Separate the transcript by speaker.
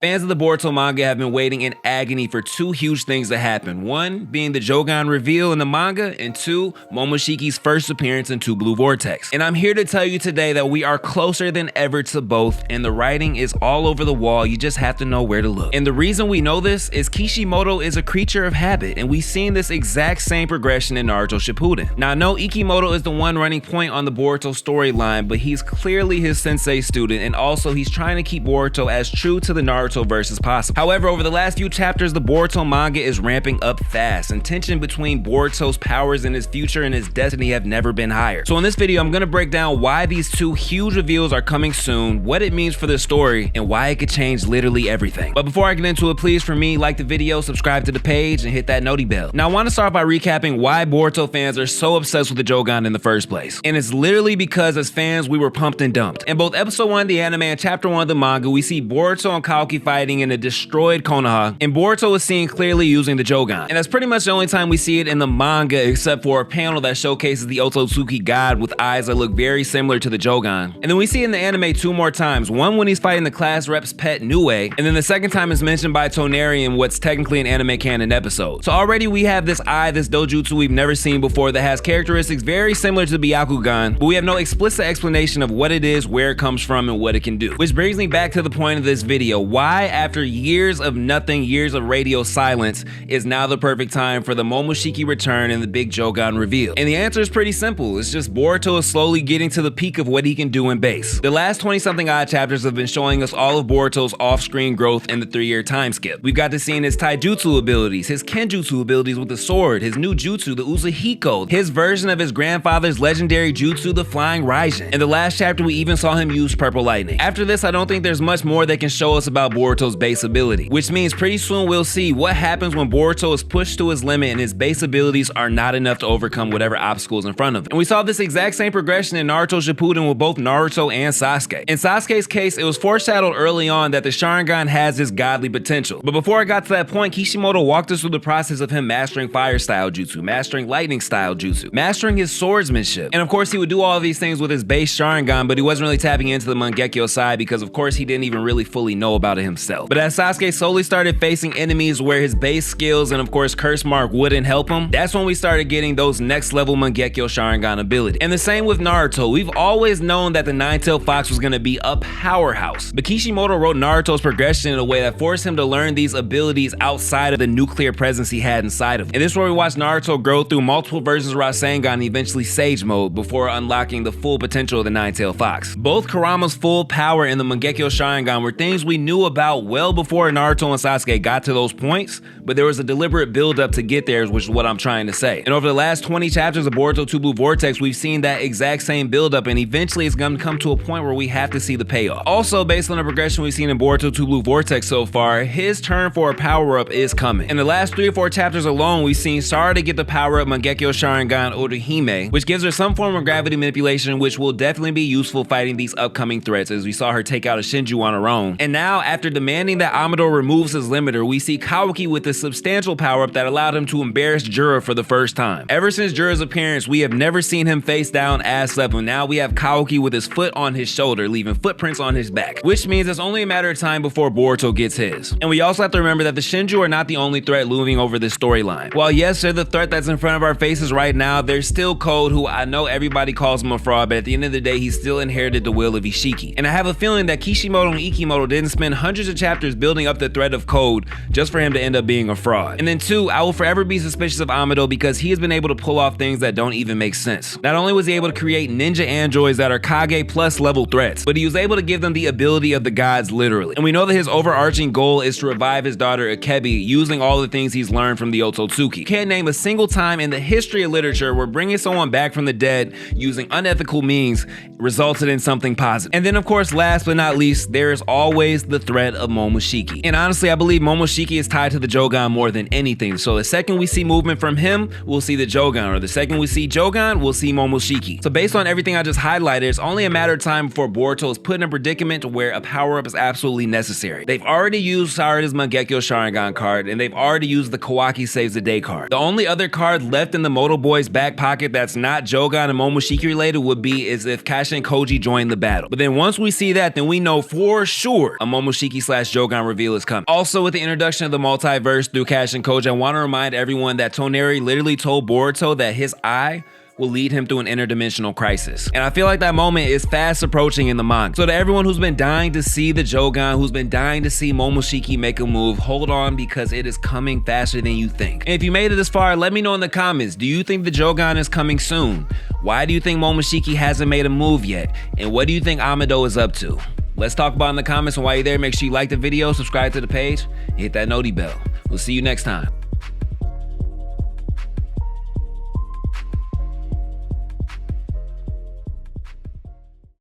Speaker 1: Fans of the Boruto manga have been waiting in agony for two huge things to happen. One being the Jougan reveal in the manga, and two, Momoshiki's first appearance in Two Blue Vortex. And I'm here to tell you today that we are closer than ever to both, and the writing is all over the wall, you just have to know where to look. And the reason we know this is Kishimoto is a creature of habit, and we've seen this exact same progression in Naruto Shippuden. Now I know Ikimoto is the one running point on the Boruto storyline, but he's clearly his sensei student, and also he's trying to keep Boruto as true to the Naruto verse as possible. However, over the last few chapters, the Boruto manga is ramping up fast, and tension between Boruto's powers and his future and his destiny have never been higher. So in this video, I'm gonna break down why these two huge reveals are coming soon, what it means for the story, and why it could change literally everything. But before I get into it, please for me, like the video, subscribe to the page, and hit that noti bell. Now I want to start by recapping why Boruto fans are so obsessed with the Jougan in the first place. And it's literally because as fans, we were pumped and dumped. In both episode 1 of the anime and chapter 1 of the manga, we see Boruto and Kawaki fighting in a destroyed Konoha, and Boruto is seen clearly using the Jougan. And that's pretty much the only time we see it in the manga, except for a panel that showcases the Otsutsuki god with eyes that look very similar to the Jougan. And then we see it in the anime 2 more times, one when he's fighting the class rep's pet Nue, and then the second time is mentioned by Toneri in what's technically an anime canon episode. So already we have this eye, this dojutsu we've never seen before that has characteristics very similar to the Byakugan, but we have no explicit explanation of what it is, where it comes from, and what it can do. Which brings me back to the point of this video. Why, after years of nothing, years of radio silence, is now the perfect time for the Momoshiki return and the big Jougan reveal? And the answer is pretty simple. It's just Boruto is slowly getting to the peak of what he can do in base. The last 20-something odd chapters have been showing us all of Boruto's off-screen growth in the 3-year time skip. We've got to see his taijutsu abilities, his kenjutsu abilities with the sword, his new jutsu, the Uzahiko, his version of his grandfather's legendary jutsu, the Flying Raijin. In the last chapter, we even saw him use Purple Lightning. After this, I don't think there's much more they can show us about Boruto's base ability, which means pretty soon we'll see what happens when Boruto is pushed to his limit and his base abilities are not enough to overcome whatever obstacles in front of him. And we saw this exact same progression in Naruto Shippuden with both Naruto and Sasuke. In Sasuke's case, it was foreshadowed early on that the Sharingan has this godly potential. But before I got to that point, Kishimoto walked us through the process of him mastering fire style jutsu, mastering lightning style jutsu, mastering his swordsmanship. And of course, he would do all of these things with his base Sharingan, but he wasn't really tapping into the Mangekyo side because of course he didn't even really fully know about it himself. But as Sasuke slowly started facing enemies where his base skills and of course Curse Mark wouldn't help him, that's when we started getting those next level Mangekyo Sharingan ability. And the same with Naruto. We've always known that the Nine-Tailed Fox was going to be a powerhouse, but Kishimoto wrote Naruto's progression in a way that forced him to learn these abilities outside of the nuclear presence he had inside of him. And this is where we watch Naruto grow through multiple versions of Rasengan and eventually Sage Mode before unlocking the full potential of the Nine-Tailed Fox. Both Kurama's full power and the Mangekyo Sharingan were things we knew about well before Naruto and Sasuke got to those points, but there was a deliberate build-up to get there, which is what I'm trying to say. And over the last 20 chapters of Boruto Two Blue Vortex, we've seen that exact same build-up, and eventually it's going to come to a point where we have to see the payoff. Also, based on the progression we've seen in Boruto Two Blue Vortex so far, his turn for a power-up is coming. In the last 3 or 4 chapters alone, we've seen Sarada get the power-up Mangekyo Sharingan Orihime, which gives her some form of gravity manipulation, which will definitely be useful fighting these upcoming threats, as we saw her take out a Shinju on her own. And now, after demanding that Amado removes his limiter, we see Kawaki with a substantial power-up that allowed him to embarrass Jura for the first time. Ever since Jura's appearance, we have never seen him face down ass up, and now we have Kawaki with his foot on his shoulder, leaving footprints on his back, which means it's only a matter of time before Boruto gets his. And we also have to remember that the Shinju are not the only threat looming over this storyline. While yes, they're the threat that's in front of our faces right now, there's still Code, who I know everybody calls him a fraud, but at the end of the day, he still inherited the will of Ishiki. And I have a feeling that Kishimoto and Ikimoto didn't spend hundreds of chapters building up the threat of Code just for him to end up being a fraud. And then 2, I will forever be suspicious of Amado because he has been able to pull off things that don't even make sense. Not only was he able to create ninja androids that are Kage plus level threats, but he was able to give them the ability of the gods literally. And we know that his overarching goal is to revive his daughter Akebi using all the things he's learned from the Otsutsuki. Can't name a single time in the history of literature where bringing someone back from the dead using unethical means resulted in something positive. And then of course, last but not least, there is always the threat of Momoshiki. And honestly, I believe Momoshiki is tied to the Jougan more than anything. So the second we see movement from him, we'll see the Jougan, or the second we see Jougan, we'll see Momoshiki. So based on everything I just highlighted, it's only a matter of time before Boruto is put in a predicament to where a power-up is absolutely necessary. They've already used Sarada's Mangekyo Sharingan card, and they've already used the Kawaki Saves the Day card. The only other card left in the Moto Boy's back pocket that's not Jougan and Momoshiki related would be is if Cash and Koji join the battle. But then once we see that, then we know for sure a Momoshiki / Jougan reveal is coming. Also, with the introduction of the multiverse through Cash and Koji, I want to remind everyone that Toneri literally told Boruto that his eye will lead him through an interdimensional crisis. And I feel like that moment is fast approaching in the manga. So to everyone who's been dying to see the Jougan, who's been dying to see Momoshiki make a move, hold on, because it is coming faster than you think. And if you made it this far, let me know in the comments, do you think the Jougan is coming soon? Why do you think Momoshiki hasn't made a move yet? And what do you think Amado is up to? Let's talk about it in the comments, and while you're there, make sure you like the video, subscribe to the page, and hit that noti bell. We'll see you next time.